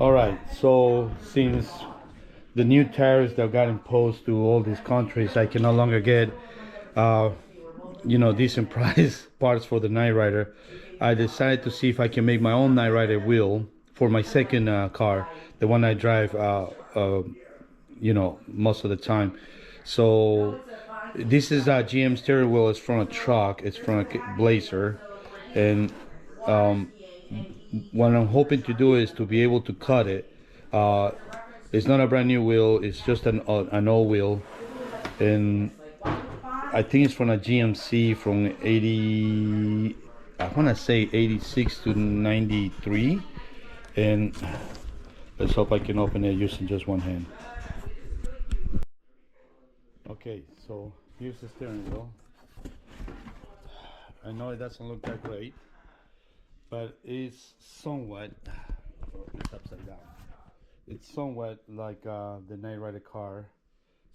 All right, so since the new tariffs that got imposed to all these countries, I can no longer get, uh, decent price parts for the Night Rider. I decided to see if I can make my own Night Rider wheel for my second car, the one I drive, most of the time. So this is a GM steering wheel. It's from a truck. It's from a Blazer, and um, what I'm hoping to do is to be able to cut it. Uh, it's not a brand new wheel. It's just an old wheel, and I think it's from a GMC from 80. I want to say 86 to 93, and let's hope I can open it using just one hand. Okay, so here's the steering wheel. I know it doesn't look that great, but it's somewhat. It's upside down. It's somewhat like the Night Rider car.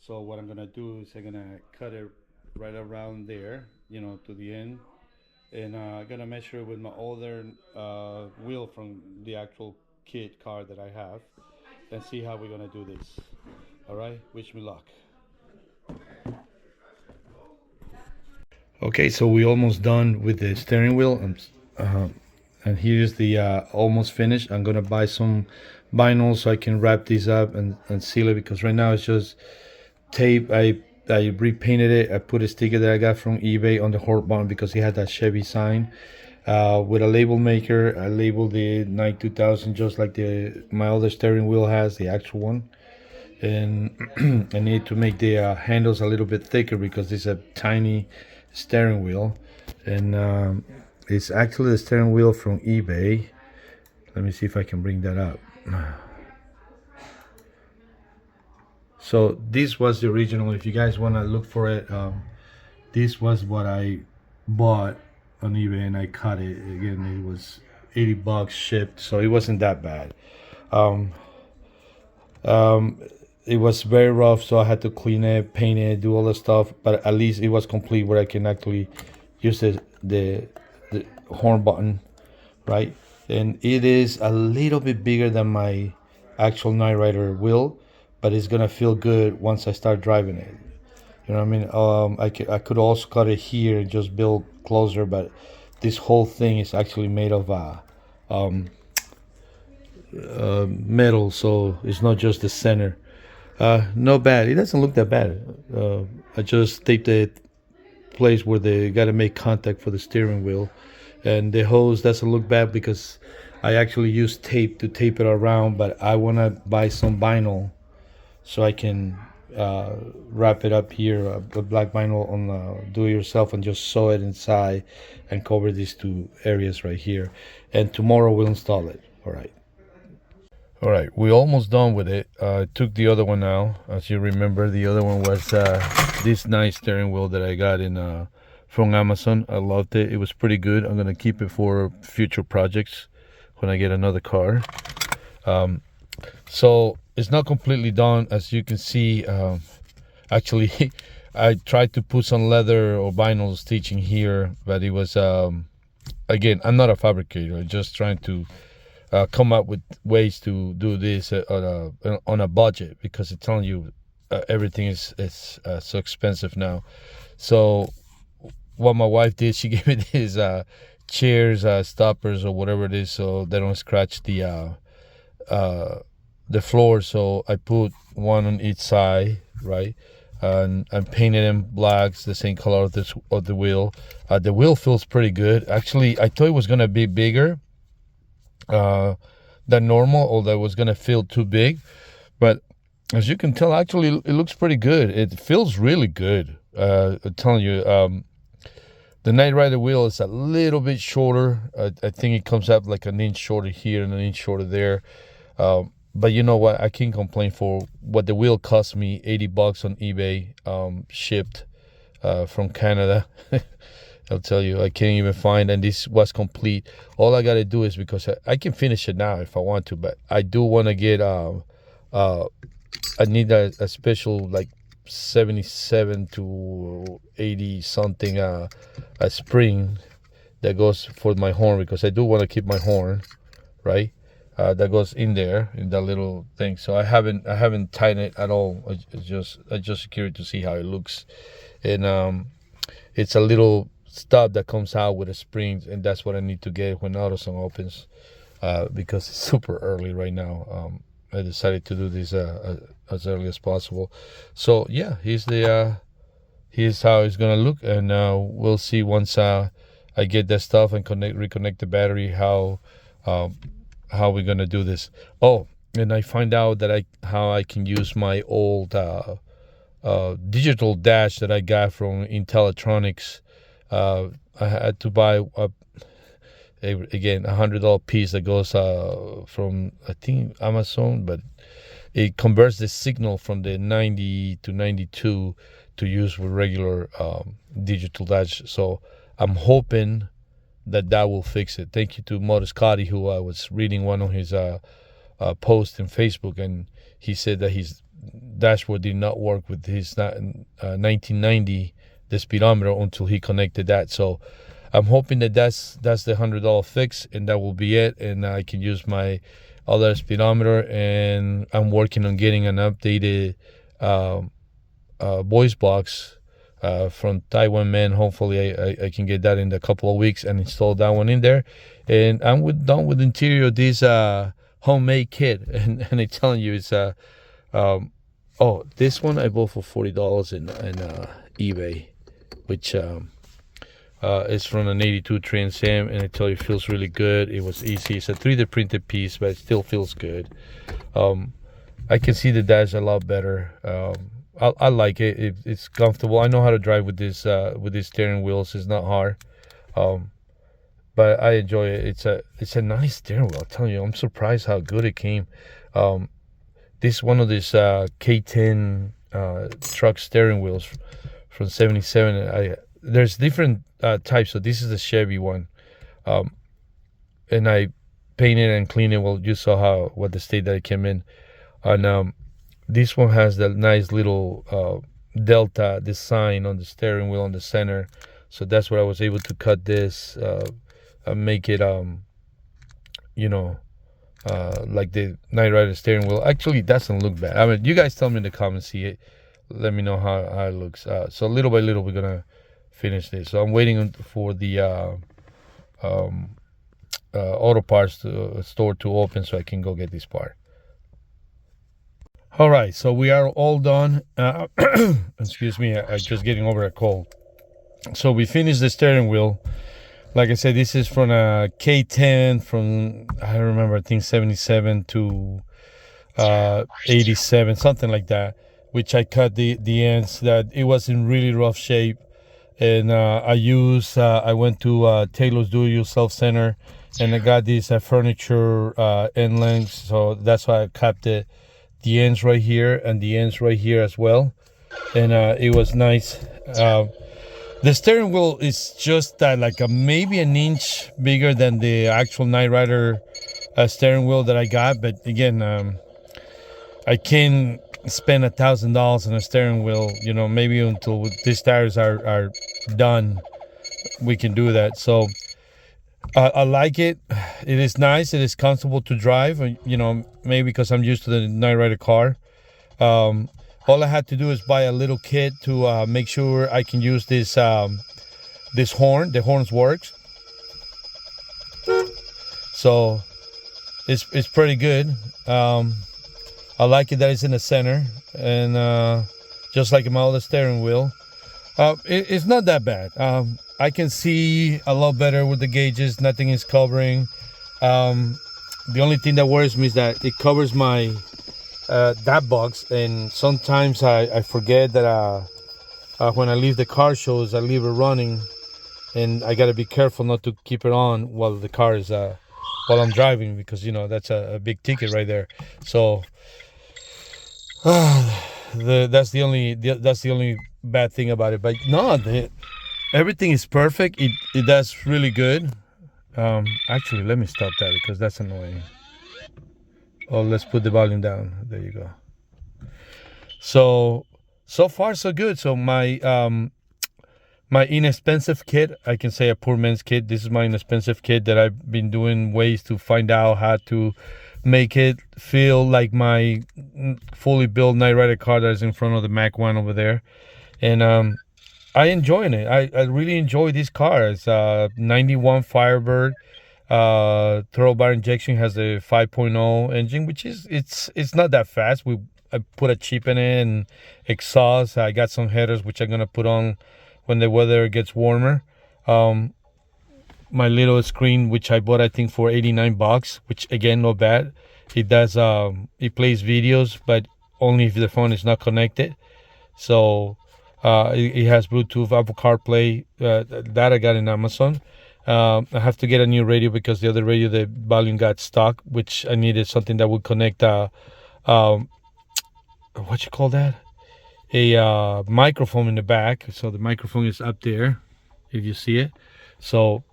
So what I'm gonna do is I'm gonna cut it right around there, to the end, and I'm gonna measure it with my older wheel from the actual KITT car that I have, and see how we're gonna do this. All right, wish me luck. Okay, so we almost done with the steering wheel, and here's the almost finished. I'm gonna buy some vinyl so I can wrap these up and seal it, because right now it's just tape. I repainted it. I put a sticker that I got from eBay on the horn button because it had that Chevy sign. With a label maker, I labeled the Nike 2000 just like my other steering wheel has, the actual one. And I need to make the handles a little bit thicker because this is a tiny steering wheel, and it's actually the steering wheel from eBay. Let me see if I can bring that up. So this was the original. If you guys want to look for it, this was what I bought on eBay, and I cut it. Again, it was $80 shipped, so it wasn't that bad. um, um, it was very rough, so I had to clean it, paint it, do all the stuff, but at least it was complete where I can actually use the horn button, right? And it is a little bit bigger than my actual Night Rider wheel, but it's gonna feel good once I start driving it. You know what I mean? I could also cut it here and just build closer, but this whole thing is actually made of metal, so it's not just the center. No bad. It doesn't look that bad. I just taped the place where they got to make contact for the steering wheel, and the hose doesn't look bad because I actually use tape to tape it around. But I want to buy some vinyl so I can wrap it up here, a black vinyl on do-it-yourself, and just sew it inside and cover these two areas right here. And tomorrow we'll install it. All right. All right, we're almost done with it. I took the other one out. As you remember, the other one was this nice steering wheel that I got in from Amazon. I loved it. It was pretty good. I'm gonna keep it for future projects when I get another car. So it's not completely done, as you can see. Actually, I tried to put some leather or vinyl stitching here, but it was again, I'm not a fabricator. I'm just trying to come up with ways to do this on a budget, because I'm telling you, everything is so expensive now. So what my wife did, she gave me these chairs, stoppers or whatever it is, so they don't scratch the floor. So I put one on each side, right? And painted them blacks, the same color of the wheel. The wheel feels pretty good. Actually, I thought it was gonna be bigger than normal, or that was gonna feel too big, but as you can tell, actually it looks pretty good. It feels really good. I'm telling you, the Night Rider wheel is a little bit shorter. I think it comes up like an inch shorter here and an inch shorter there, but you know what, I can't complain for what the wheel cost me. $80 on eBay, shipped from Canada. I'll tell you, I can't even find, and this was complete. All I gotta do is, because I can finish it now if I want to, but I do want to get I need a special like 77 to 80 something a spring that goes for my horn, because I do want to keep my horn, right? that goes in there in that little thing. So I haven't tightened it at all. I just curious to see how it looks, and it's a little stub that comes out with the springs, and that's what I need to get when AutoZone opens, because it's super early right now. I decided to do this as early as possible. So yeah, here's how it's gonna look, and we'll see once I get that stuff and reconnect the battery um, how we're gonna do this. Oh, and I find out that how I can use my old digital dash that I got from Intellitronics. I had to buy again $100 piece that goes from, I think, Amazon, but it converts the signal from the 90 to 92 to use with regular digital dash. So I'm hoping that will fix it. Thank you to Modest Scotty, who I was reading one of his posts in Facebook, and he said that his dashboard did not work with his 1990, the speedometer, until he connected that. So I'm hoping that that's the $100 fix, and that will be it, and I can use my other speedometer. And I'm working on getting an updated voice box from Taiwan Man. Hopefully I can get that in a couple of weeks and install that one in there. And I'm done with the interior of this homemade kit. And I'm telling you, it's this one I bought for $40 in eBay, which is from an 82 Trans Am, and I tell you, it feels really good. It was easy. It's a 3D printed piece, but it still feels good. I can see the dash a lot better. I like it. It's comfortable. I know how to drive with these steering wheels. It's not hard, but I enjoy it. It's a nice steering wheel. I'm telling you, I'm surprised how good it came. This one of these KITT truck steering wheels from '77. There's different types. So this is the Chevy one, and I painted and cleaned it. Well, you saw what the state that it came in, and this one has the nice little Delta design on the steering wheel on the center. So that's where I was able to cut this, make it like the Knight Rider steering wheel. Actually, it doesn't look bad. I mean, you guys tell me in the comments. See it. Let me know how it looks. So little by little, we're gonna finish this. So I'm waiting for the auto parts store to open so I can go get this part. All right, so we are all done. Excuse me, I'm just getting over a cold. So we finished the steering wheel. Like I said, this is from a K10 from, I don't remember, I think 77 to 87, something like that, which I cut the ends, that it was in really rough shape. And I went to Taylor's Do-It-Yourself Center, and I got these furniture end lengths. So that's why I cut the ends right here and the ends right here as well. And it was nice. The steering wheel is just like maybe an inch bigger than the actual Knight Rider steering wheel that I got. But again, I can't spend $1,000 on a steering wheel. Maybe until these tires are done, we can do that. So I like it. It is nice. It is comfortable to drive. Maybe because I'm used to the Knight Rider car. All I had to do is buy a little kit to make sure I can use this horn. The horns works. So it's pretty good. I like it that it's in the center, and just like my other steering wheel, it's not that bad. I can see a lot better with the gauges. Nothing is covering. The only thing that worries me is that it covers my that box, and sometimes I forget that when I leave the car shows, I leave it running, and I got to be careful not to keep it on while the car is while I'm driving, because that's a big ticket right there. So that's the only bad thing about it. But no, everything is perfect. It does really good. Actually, let me stop that because that's annoying. Oh, let's put the volume down. There you go. So far so good. So my inexpensive kit, I can say a poor man's kit. This is my inexpensive kit that I've been doing ways to find out how to make it feel like my fully built Knight Rider car that is in front of the Mac 1 over there. And I enjoy it. I really enjoy this car. It's 91 Firebird. Throttle bar injection, has a 5.0 engine, which is it's not that fast. I put a chip in it and exhaust. I got some headers which I'm gonna put on when the weather gets warmer. My little screen, which I bought I think for $89, which again not bad. It does it plays videos, but only if the phone is not connected. So it has Bluetooth, Apple CarPlay. That I got in Amazon. I have to get a new radio because the other radio, the volume got stuck, which I needed something that would connect what you call that, a microphone in the back. So the microphone is up there if you see it. So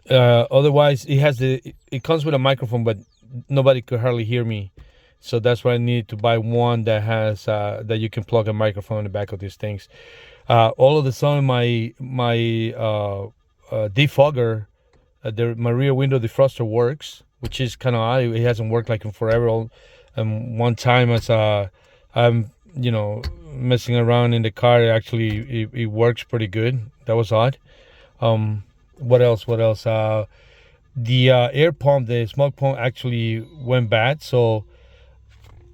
otherwise it comes with a microphone, but nobody could hardly hear me. So that's why I needed to buy one that has that you can plug a microphone in the back of these things. All of a sudden my defogger, my rear window defroster works, which is kind of odd. It hasn't worked like in forever. One time as I'm messing around in the car, it works pretty good. That was odd. What else? The air pump, the smoke pump actually went bad, so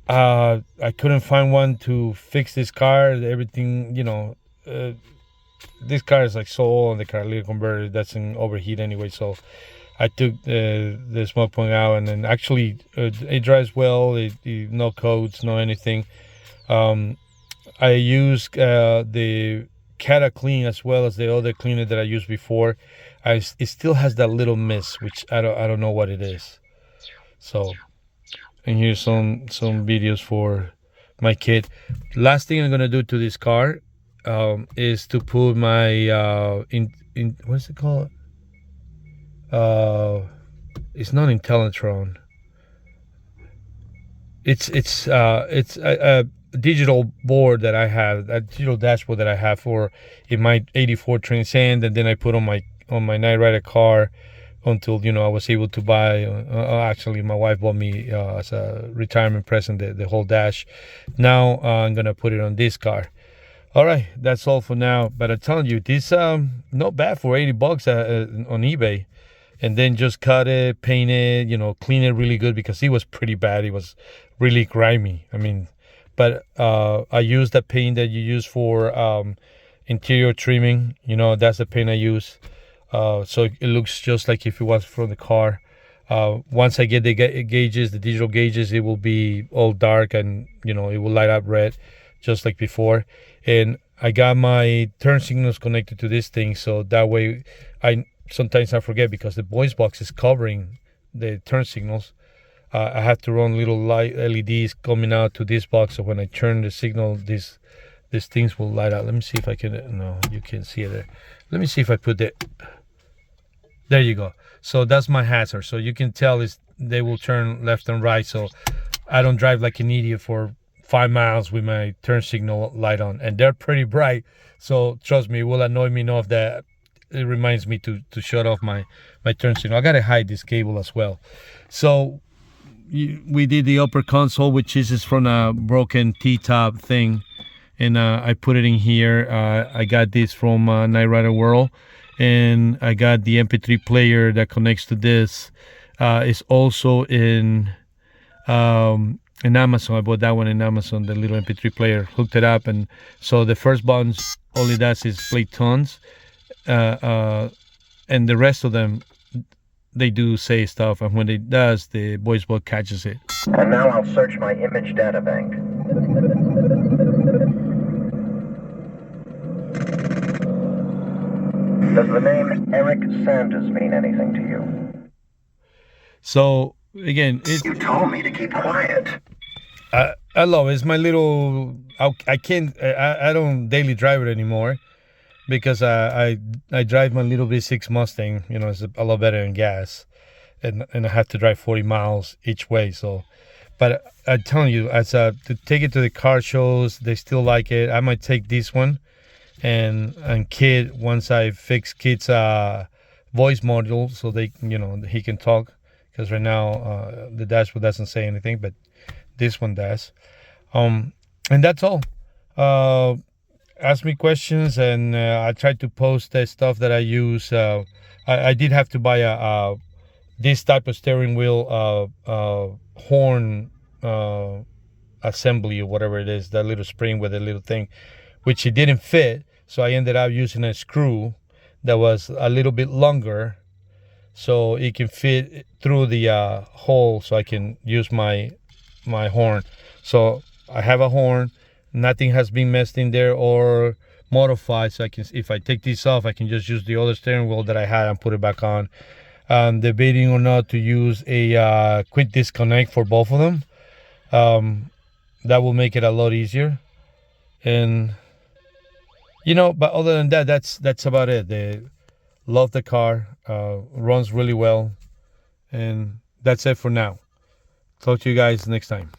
I couldn't find one to fix this car. Everything, this car is like so old, and the catalytic converter doesn't overheat anyway. So I took the smoke pump out, and then actually it drives well. No codes, no anything. I use the KITT clean as well as the other cleaner that I used before. It still has that little mist, which I don't know what it is. So, and here's some videos for my kid. Last thing I'm gonna do to this car is to put my in what's it called? It's not Intellitron. It's a digital board that I have, a digital dashboard that I have for in my '84 Transcend, and then I put on my Knight Rider car until I was able to buy. Actually, my wife bought me as a retirement present the whole dash. Now I'm gonna put it on this car. All right, that's all for now. But I'm telling you, this not bad for $80 on eBay. And then just cut it, paint it, clean it really good because it was pretty bad. It was really grimy. I mean, but I used the paint that you use for interior trimming. That's the paint I use. So it looks just like if it was from the car. Once I get the gauges, the digital gauges, it will be all dark and, it will light up red just like before. And I got my turn signals connected to this thing. So that way sometimes I forget because the voice box is covering the turn signals. I have to run little light LEDs coming out to this box, so when I turn the signal, these things will light up. Let me see if I can. No, you can't see it there. Let me see if I put that. There you go. So that's my hazard. So you can tell they will turn left and right. So I don't drive like an idiot for 5 miles with my turn signal light on, and they're pretty bright. So trust me, it will annoy me enough that it reminds me to shut off my turn signal. I gotta hide this cable as well. So we did the upper console, which is from a broken T-top thing, and I put it in here. I got this from Knight Rider World, and I got the MP3 player that connects to this. It's also in Amazon. I bought that one in Amazon, the little MP3 player. Hooked it up, and so the first button all it does is play tones. And the rest of them, they do say stuff, and when it does, the voice box catches it. And now I'll search my image data bank. Does the name Eric Sanders mean anything to you? So again, you told me to keep quiet. I love it. It's my little. I can't. I don't daily drive it anymore. Because I drive my little V6 Mustang, it's a lot better than gas, and I have to drive 40 miles each way. So, but I'm telling you, to take it to the car shows, they still like it. I might take this one, and KITT, once I fix KITT's voice module, so he can talk, because right now the dashboard doesn't say anything, but this one does. And that's all. Ask me questions, and I try to post the stuff that I use. I did have to buy this type of steering wheel horn assembly or whatever it is, that little spring with a little thing, which it didn't fit. So I ended up using a screw that was a little bit longer, so it can fit through the hole, so I can use my horn. So I have a horn. Nothing has been messed in there or modified. So I can, if I take this off, I can just use the other steering wheel that I had and put it back on. I'm debating or not to use a quick disconnect for both of them. That will make it a lot easier. And but other than that, that's about it. They love the car, runs really well, and that's it for now. Talk to you guys next time.